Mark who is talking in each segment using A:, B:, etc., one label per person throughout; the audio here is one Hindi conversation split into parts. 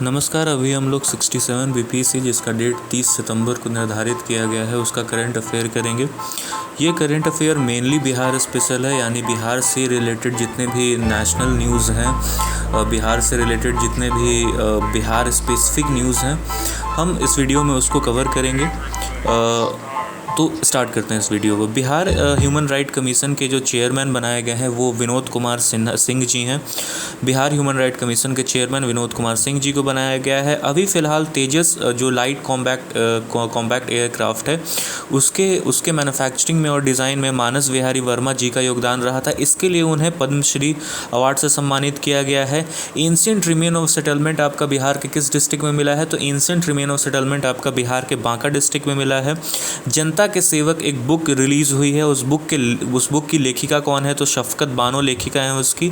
A: नमस्कार। अभी हम लोग 67 बीपीसी जिसका डेट 30 सितंबर को निर्धारित किया गया है उसका करंट अफेयर करेंगे। ये current affair mainly Bihar special है, यानी बिहार से रिलेटेड जितने भी नेशनल न्यूज़ हैं, बिहार से रिलेटेड जितने भी बिहार स्पेसिफिक न्यूज़ हैं, हम इस वीडियो में उसको कवर करेंगे। तो स्टार्ट करते हैं इस वीडियो को। बिहार ह्यूमन राइट कमीशन के जो चेयरमैन बनाए गए हैं वो विनोद कुमार सिंह जी हैं। बिहार ह्यूमन राइट कमीशन के चेयरमैन विनोद कुमार सिंह जी को बनाया गया है। अभी फ़िलहाल तेजस जो लाइट कॉम्पैक्ट एयरक्राफ्ट है उसके मैन्युफैक्चरिंग में और डिज़ाइन में मानस विहारी वर्मा जी का योगदान रहा था। इसके लिए उन्हें पद्मश्री अवार्ड से सम्मानित किया गया है। एंशिएंट रिमेन ऑफ सेटलमेंट आपका बिहार के किस डिस्ट्रिक्ट में मिला है? तो एंशिएंट रिमेन ऑफ सेटलमेंट आपका बिहार के बांका डिस्ट्रिक्ट में मिला है। जनता के सेवक एक बुक रिलीज़ हुई है। उस बुक की लेखिका कौन है? तो शफकत बानो लेखिका है उसकी।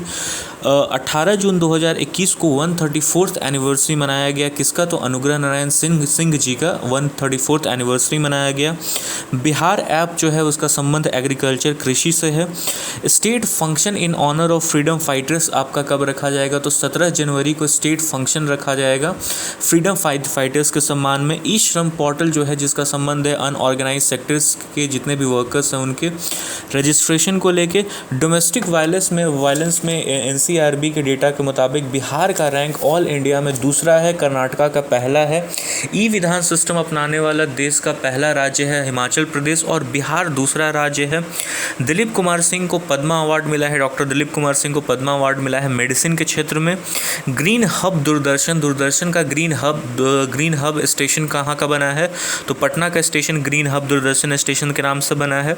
A: 18 जून 2021 को 134th एनिवर्सरी मनाया गया। किसका? तो अनुग्रह नारायण सिंह जी का 134th एनिवर्सरी मनाया गया। बिहार ऐप जो है उसका संबंध एग्रीकल्चर कृषि से है। State function in honour of freedom fighters आपका कब रखा जाएगा? तो 17 जनवरी को स्टेट फंक्शन रखा जाएगा फ्रीडम फाइटर्स के सम्मान में। ई श्रम पोर्टल जो है जिसका संबंध है अनऑर्गेनाइज सेक्टर्स के जितने भी वर्कर्स हैं उनके रजिस्ट्रेशन को लेके। डोमेस्टिक वायलेंस में एनसीआरबी के डेटा के मुताबिक बिहार का रैंक ऑल इंडिया में दूसरा है, कर्नाटका का पहला है। ई विधान सिस्टम अपनाने वाला देश का पहला राज्य है हिमाचल प्रदेश और बिहार दूसरा राज्य है। दिलीप कुमार सिंह को पद्मा अवार्ड मिला है। डॉक्टर दिलीप कुमार सिंह को पद्मा अवार्ड मिला है मेडिसिन के क्षेत्र में। ग्रीन हब दूरदर्शन का ग्रीन हब स्टेशन कहाँ का बना है? तो पटना का station green hub Doordarshan station के नाम से बना है।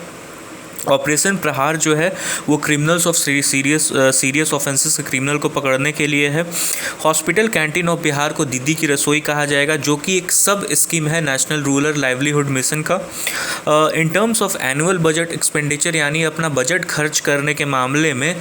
A: ऑपरेशन प्रहार जो है वो क्रिमिनल्स ऑफ सीरियस ऑफेंसेस के क्रिमिनल को पकड़ने के लिए है। हॉस्पिटल कैंटीन ऑफ बिहार को दीदी की रसोई कहा जाएगा, जो कि एक सब स्कीम है नेशनल रूरल लाइवलीहुड मिशन का। In terms of annual budget expenditure यानी अपना बजट खर्च करने के मामले में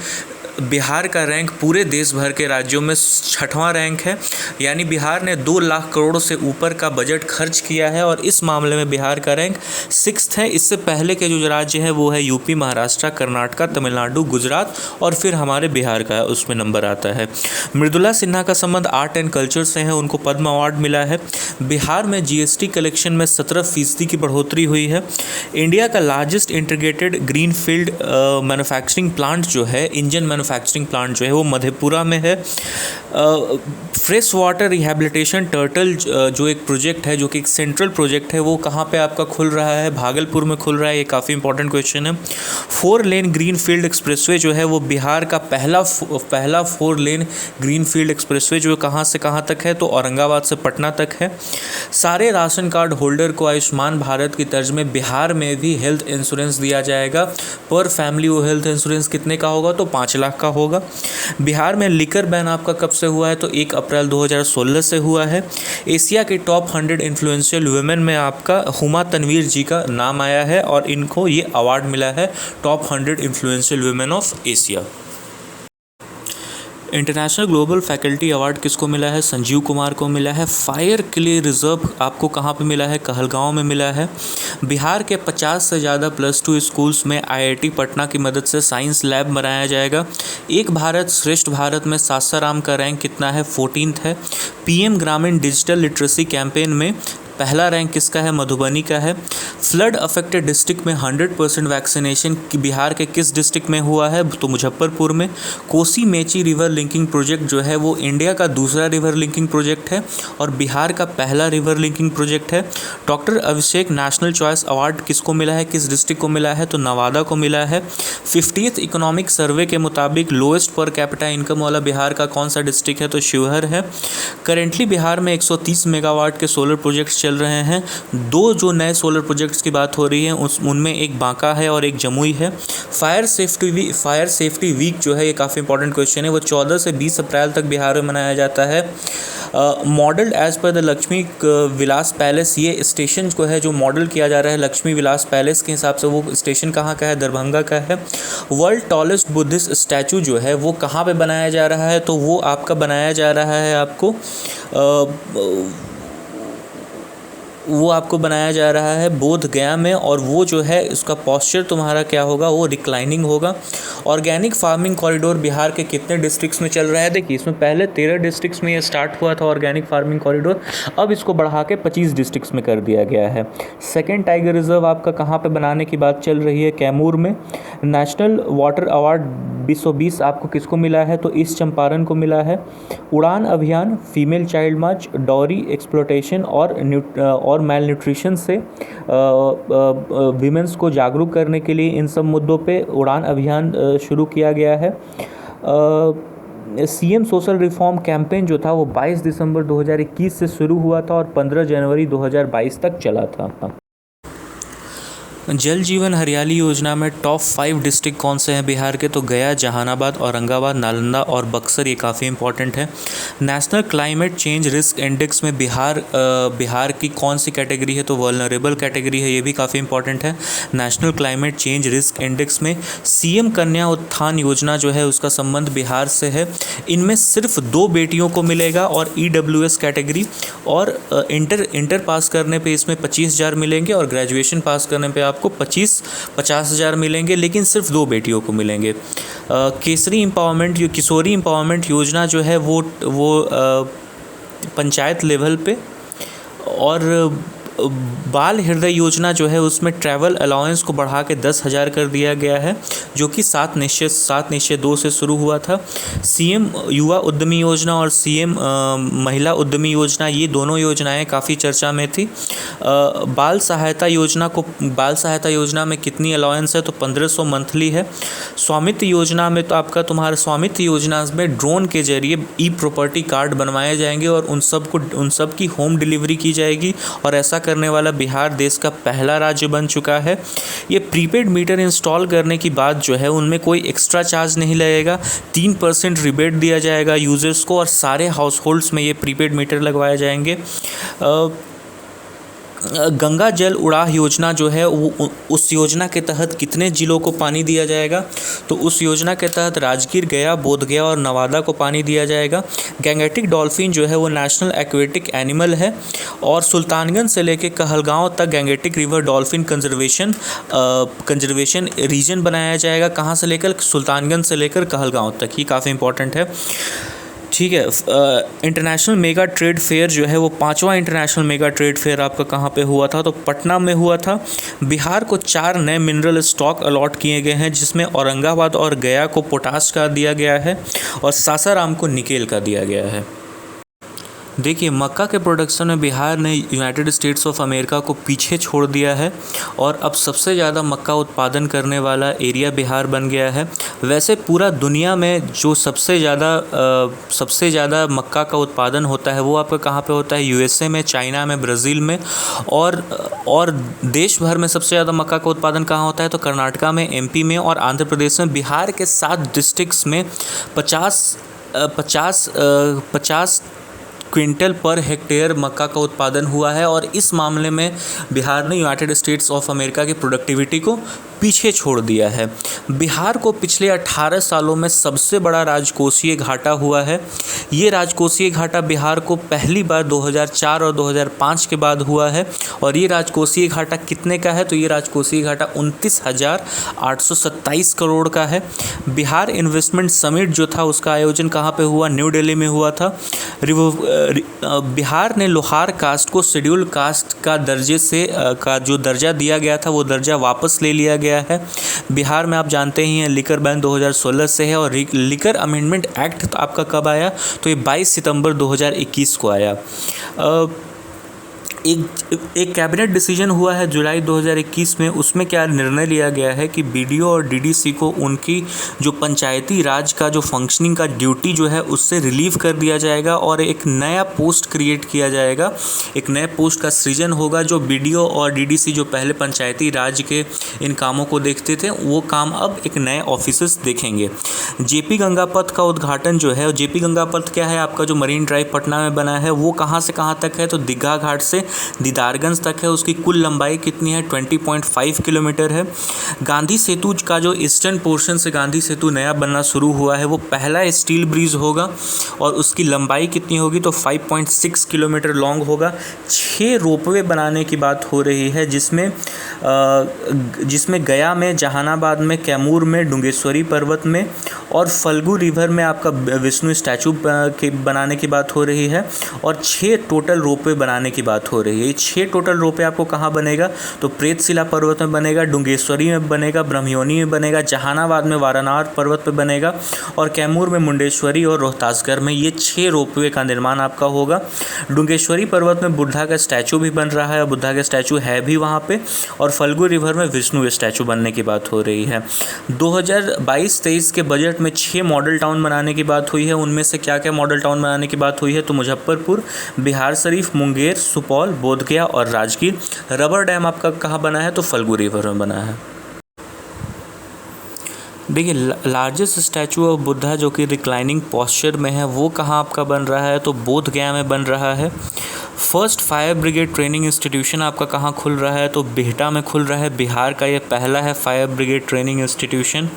A: बिहार का रैंक पूरे देश भर के राज्यों में 6वां रैंक है, यानी बिहार ने 2 लाख करोड़ से ऊपर का बजट खर्च किया है और इस मामले में बिहार का रैंक 6th है। इससे पहले के जो राज्य हैं वो है यूपी, महाराष्ट्र, कर्नाटक, तमिलनाडु, गुजरात और फिर हमारे बिहार का उसमें नंबर आता है। मृदुला सिन्हा का संबंध आर्ट एंड कल्चर से है, उनको पद्म अवार्ड मिला है। बिहार में जीएसटी कलेक्शन में 17% की बढ़ोतरी हुई है। इंडिया का largest integrated green field manufacturing plant जो है, इंजन मैन्युफैक्चरिंग प्लांट जो है वो मधेपुरा में है। फ्रेश वाटर रिहेबिलिटेशन टर्टल जो एक प्रोजेक्ट है, जो कि एक सेंट्रल प्रोजेक्ट है, वो कहाँ पे आपका खुल रहा है? भागलपुर में खुल रहा है। ये काफ़ी इंपॉर्टेंट क्वेश्चन है। 4 लेन ग्रीन फील्ड एक्सप्रेसवे जो है वो बिहार का पहला 4 लेन ग्रीन फील्ड एक्सप्रेसवे जो कहाँ से कहाँ तक है? तो औरंगाबाद से पटना तक है। सारे राशन कार्ड होल्डर को आयुष्मान भारत की तर्ज में बिहार में भी हेल्थ इंश्योरेंस दिया जाएगा। पर फैमिली वो हेल्थ इंश्योरेंस कितने का होगा? तो 5 लाख का होगा। बिहार में लिकर बैन आपका कब से हुआ है? तो 1 अप्रैल 2016 से हुआ है। एशिया के टॉप 100 इन्फ्लुएंशियल वुमेन में आपका हुमा तनवीर जी का नाम आया है और इनको ये अवार्ड मिला है top 100 influential women of Asia. International global faculty award किसको मिला है? संजीव कुमार को मिला है। फायर के लिए रिजर्व आपको कहाँ पे मिला है? कहलगांव में मिला है। बिहार के 50 से ज़्यादा +2 स्कूल्स में आईआईटी पटना की मदद से साइंस लैब बनाया जाएगा। एक भारत श्रेष्ठ भारत में सासाराम का रैंक कितना है? 14th है। पीएम ग्रामीण डिजिटल लिटरेसी कैंपेन में पहला रैंक किसका है? मधुबनी का है। फ्लड अफेक्टेड डिस्ट्रिक्ट में 100% वैक्सीनेशन बिहार के किस डिस्ट्रिक्ट में हुआ है? तो मुजफ्फरपुर में। Kosi Mechi river linking project जो है वो इंडिया का दूसरा रिवर लिंकिंग प्रोजेक्ट है और बिहार का पहला रिवर लिंकिंग प्रोजेक्ट है। डॉक्टर अभिषेक नेशनल चॉइस अवार्ड किसको मिला है? किस डिस्ट्रिक्ट को मिला है? तो नवादा को मिला है। 50th इकोनॉमिक सर्वे के मुताबिक लोएस्ट पर कैपिटा इनकम वाला बिहार का कौन सा डिस्ट्रिक्ट है? तो शिवहर है। करेंटली बिहार में 130 मेगावाट के सोलर प्रोजेक्ट्स चल रहे हैं। 2 जो नए सोलर प्रोजेक्ट्स की बात हो रही है उनमें एक बांका है और एक जमुई है। फायर सेफ्टी वीक जो है ये काफ़ी इंपॉर्टेंट क्वेश्चन है, वो 14 से 20 अप्रैल तक बिहार में मनाया जाता है। Model as per the Lakshmi Vilas palace, ये स्टेशन को है जो मॉडल किया जा रहा है लक्ष्मी विलास पैलेस के हिसाब से, वो स्टेशन कहाँ का है? दरभंगा का है। वर्ल्ड टॉलेस्ट बुद्धिस्ट स्टैचू जो है वो कहाँ पे बनाया जा रहा है? तो वो आपका बनाया जा रहा है आपको वो आपको बनाया जा रहा है बोध गया में, और वो जो है उसका पॉस्चर तुम्हारा क्या होगा, वो रिक्लाइनिंग होगा। ऑर्गेनिक फार्मिंग कॉरिडोर बिहार के कितने डिस्ट्रिक्ट्स में चल रहा है? देखिए, इसमें पहले 13 डिस्ट्रिक्ट्स में ये स्टार्ट हुआ था ऑर्गेनिक फार्मिंग कॉरिडोर, अब इसको बढ़ा के 25 डिस्ट्रिक्ट्स में कर दिया गया है। सेकेंड टाइगर रिजर्व आपका कहाँ पे बनाने की बात चल रही है? कैमूर में। नेशनल वाटर अवार्ड 2020 आपको किसको मिला है? तो ईस्ट चंपारण को मिला है। उड़ान अभियान, फीमेल चाइल्ड मार्च, डॉरी एक्सप्लोटेशन और मैल न्यूट्रिशन से वीमेंस को जागरूक करने के लिए इन सब मुद्दों पे उड़ान अभियान शुरू किया गया है। सीएम सोशल रिफॉर्म कैंपेन जो था वो 22 दिसंबर 2021 से शुरू हुआ था और 15 जनवरी 2022 तक चला था। जल जीवन हरियाली योजना में टॉप 5 डिस्ट्रिक्ट कौन से हैं बिहार के? तो गया, जहानाबाद, औरंगाबाद, नालंदा और बक्सर, ये काफ़ी इंपॉर्टेंट है। National climate change risk index में बिहार की कौन सी कैटेगरी है? तो वल्नरेबल कैटेगरी है, ये भी काफ़ी इंपॉर्टेंट है। National climate change risk index में सीएम कन्या उत्थान योजना जो है उसका संबंध बिहार से है। इनमें सिर्फ 2 बेटियों को मिलेगा और ईडब्ल्यूएस कैटेगरी, और इंटर पास करने पे इसमें 25,000 मिलेंगे और ग्रेजुएशन पास करने पे आपको 50,000 मिलेंगे, लेकिन सिर्फ 2 बेटियों को मिलेंगे। किशोरी एम्पावरमेंट योजना जो है वो पंचायत लेवल पे, और बाल हृदय योजना जो है उसमें ट्रैवल अलाउंस को बढ़ा के 10,000 कर दिया गया है, जो कि 7 निश्चय 2 से शुरू हुआ था। सीएम युवा उद्यमी योजना और सीएम महिला उद्यमी योजना, ये दोनों योजनाएं काफ़ी चर्चा में थी। बाल सहायता योजना में कितनी अलाउंस है? तो 1500 मंथली है। स्वामित्व योजना में तो तुम्हारा स्वामित्व योजना में ड्रोन के जरिए ई प्रॉपर्टी कार्ड बनवाए जाएंगे और उन सब की होम डिलीवरी की जाएगी, और ऐसा करने वाला बिहार देश का पहला राज्य बन चुका है। ये प्रीपेड मीटर इंस्टॉल करने की बात जो है उनमें कोई एक्स्ट्रा चार्ज नहीं लगेगा, 3% रिबेट दिया जाएगा यूज़र्स को, और सारे हाउस होल्ड्स में ये प्रीपेड मीटर लगवाए जाएंगे। गंगा जल उड़ाह योजना जो है उस योजना के तहत कितने जिलों को पानी दिया जाएगा? तो उस योजना के तहत राजगीर, गया, बोधगया और नवादा को पानी दिया जाएगा। गैंगेटिक डॉल्फिन जो है वो नेशनल एक्वेटिक एनिमल है, और सुल्तानगंज से लेकर कहलगांव तक gangetic river dolphin conservation region बनाया जाएगा। कहाँ से लेकर? सुल्तानगंज से लेकर कहलगांव तक, ही काफ़ी इंपॉर्टेंट है। ठीक है। इंटरनेशनल मेगा ट्रेड फेयर जो है वो 5वां इंटरनेशनल मेगा ट्रेड फेयर आपका कहाँ पे हुआ था? तो पटना में हुआ था। बिहार को 4 नए मिनरल स्टॉक अलॉट किए गए हैं, जिसमें औरंगाबाद और गया को पोटाश का दिया गया है और सासाराम को निकेल का दिया गया है। देखिए, मक्का के प्रोडक्शन में बिहार ने यूनाइटेड स्टेट्स ऑफ अमेरिका को पीछे छोड़ दिया है, और अब सबसे ज़्यादा मक्का उत्पादन करने वाला एरिया बिहार बन गया है। वैसे पूरा दुनिया में जो सबसे ज़्यादा मक्का का उत्पादन होता है वो आपका कहाँ पे होता है? यूएसए में, चाइना में, ब्राज़ील में, और देश भर में सबसे ज़्यादा मक्का का उत्पादन कहाँ होता है? तो कर्नाटका में, एमपी में और आंध्र प्रदेश में। बिहार के 7 डिस्ट्रिक्ट्स में 50 क्विंटल पर हेक्टेयर मक्का का उत्पादन हुआ है, और इस मामले में बिहार ने यूनाइटेड स्टेट्स ऑफ अमेरिका की प्रोडक्टिविटी को पीछे छोड़ दिया है। बिहार को पिछले 18 सालों में सबसे बड़ा राजकोषीय घाटा हुआ है। ये राजकोषीय घाटा बिहार को पहली बार 2004 और 2005 के बाद हुआ है, और ये राजकोषीय घाटा कितने का है? तो ये राजकोषीय घाटा 29,827 करोड़ का है। बिहार इन्वेस्टमेंट समिट जो था उसका आयोजन कहाँ पे हुआ? न्यू दिल्ली में हुआ था। बिहार ने लोहार कास्ट को शेड्यूल कास्ट का जो दर्जा दिया गया था वो दर्जा वापस ले लिया गया है। बिहार में आप जानते ही हैं लिकर बैन 2016 से है, और लिकर अमेंडमेंट एक्ट आपका कब आया? तो ये 22 सितंबर 2021 को आया। एक कैबिनेट डिसीजन हुआ है जुलाई 2021 में, उसमें क्या निर्णय लिया गया है कि बीडीओ और डीडीसी को उनकी जो पंचायती राज का जो फंक्शनिंग का ड्यूटी जो है उससे रिलीव कर दिया जाएगा, और एक नया पोस्ट क्रिएट किया जाएगा। एक नए पोस्ट का सृजन होगा। जो बीडीओ और डीडीसी जो पहले पंचायती राज के इन कामों को देखते थे, वो काम अब एक नए ऑफिसर्स देखेंगे। जेपी गंगा पथ का उद्घाटन जो है, जेपी गंगा पथ क्या है? आपका जो मरीन ड्राइव पटना में बना है वो कहाँ से कहाँ तक है? तो दीघा घाट से दीदारगंज तक है। उसकी कुल लंबाई कितनी है? 20.5 किलोमीटर है। गांधी सेतु का जो ईस्टर्न पोर्शन से गांधी सेतु नया बनना शुरू हुआ है वो पहला स्टील ब्रिज होगा और उसकी लंबाई कितनी होगी? तो 5.6 किलोमीटर लॉन्ग होगा। 6 रोपवे बनाने की बात हो रही है जिसमें गया में, जहानाबाद में, कैमूर में, डुंगेश्वरी पर्वत में और फल्गु रिवर में आपका विष्णु स्टैचू के बनाने की बात हो रही है और 6 टोटल रोपवे बनाने की बात हो रही है। ये 6 टोटल रोपवे आपको कहाँ बनेगा? तो प्रेतशिला पर्वत में बनेगा, डुंगेश्वरी में बनेगा, ब्रह्मयोनी में बनेगा, जहानाबाद में वारनार पर्वत पर बनेगा और कैमूर में मुंडेश्वरी और रोहतासगढ़ में ये 6 रोपवे का निर्माण आपका होगा। डुंगेश्वरी पर्वत में बुद्धा का स्टैचू भी बन रहा है, बुद्धा का स्टैचू है भी वहाँ पे, और फल्गु रिवर में विष्णु स्टैचू बनने की बात हो रही है। 2022-23 के बजट में 6 मॉडल टाउन बनाने की बात हुई है। उनमें से क्या क्या मॉडल टाउन बनाने की बात हुई है? तो मुजफ्फरपुर, बिहार शरीफ, मुंगेर, सुपौल, बोधगया और राजगीर। रबर डैम आपका कहाँ बना है? तो फल्गु रिवर में बना है। देखिए, लार्जेस्ट स्टैचू ऑफ बुद्धा जो कि रिक्लाइनिंग पोस्चर में है वो कहाँ आपका बन रहा है? तो बोधगया में बन रहा है। First fire brigade training institution आपका कहाँ खुल रहा है? तो बिहटा में खुल रहा है। बिहार का ये पहला है फायर ब्रिगेड ट्रेनिंग इंस्टीट्यूशन।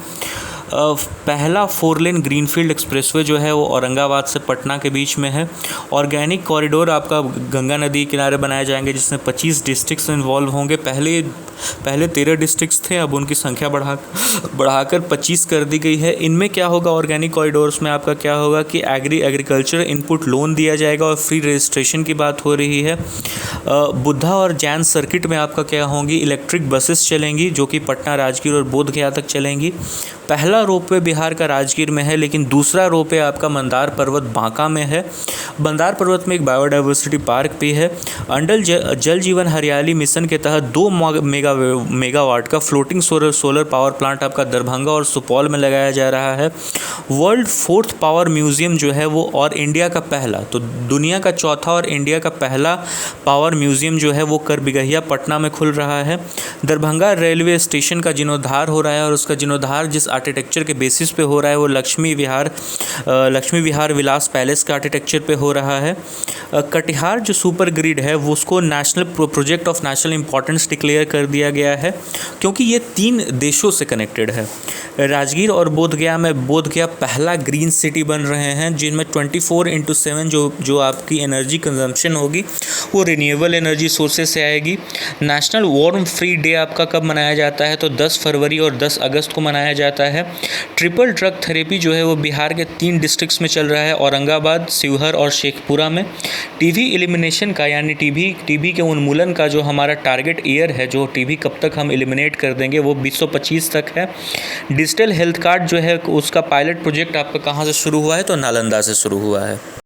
A: पहला 4 लेन ग्रीनफील्ड एक्सप्रेसवे जो है वो औरंगाबाद से पटना के बीच में है। ऑर्गेनिक कॉरिडोर आपका गंगा नदी किनारे बनाए जाएंगे जिसमें 25 डिस्ट्रिक्ट्स इन्वॉल्व होंगे। पहले 13 डिस्ट्रिक्ट्स थे, अब उनकी संख्या बढ़ाकर 25 कर दी गई है। इनमें क्या होगा? ऑर्गेनिक कॉरिडोर्स में आपका क्या होगा कि एग्रीकल्चर इनपुट लोन दिया जाएगा और फ्री रजिस्ट्रेशन की बात हो रही है। बुद्धा और जैन सर्किट में आपका क्या होंगी? इलेक्ट्रिक बसेस चलेंगी जो कि पटना, राजगीर और बोधगया तक चलेंगी। पहला रोपवे बिहार का राजगीर में है, लेकिन दूसरा रोपवे आपका मंदार पर्वत बांका में है। मंदार पर्वत में एक बायोडाइवर्सिटी पार्क भी है। अंडल जल जीवन हरियाली मिशन के तहत 2 मेगावाट का फ्लोटिंग सोलर पावर प्लांट आपका दरभंगा और सुपौल में लगाया जा रहा है। वर्ल्ड 4th पावर म्यूजियम जो है वो, और इंडिया का पहला, तो दुनिया का चौथा और इंडिया का पहला पावर म्यूजियम जो है वो करबिगहिया पटना में खुल रहा है। दरभंगा रेलवे स्टेशन का जीर्णोद्धार हो रहा है और उसका जीर्णोद्धार जिस आर्किटेक्चर के बेसिस पे हो रहा है वो लक्ष्मी विहार विलास पैलेस का आर्किटेक्चर पे हो रहा है। कटिहार जो सुपर ग्रिड है वो उसको national project of national importance declare कर दिया गया है क्योंकि ये 3 देशों से कनेक्टेड है। राजगीर और बोधगया पहला ग्रीन सिटी बन रहे हैं जिनमें 24/7 जो आपकी एनर्जी कंजम्पशन होगी वो रिन्यूएबल एनर्जी सोर्सेज से आएगी। नेशनल वार्म फ्री डे आपका कब मनाया जाता है? तो 10 फरवरी और 10 अगस्त को मनाया जाता है। ट्रिपल ड्रग थेरेपी जो है वो बिहार के 3 डिस्ट्रिक्ट्स में चल रहा है, औरंगाबाद, शिवहर और शेखपुरा में। टीबी एलिमिनेशन का यानी टीबी के उन्मूलन का जो हमारा टारगेट ईयर है, जो टीबी कब तक हम एलिमिनेट कर देंगे, वो 2025 तक है। डिजिटल हेल्थ कार्ड जो है उसका पायलट प्रोजेक्ट आपका कहाँ से शुरू हुआ है? तो नालंदा से शुरू हुआ है।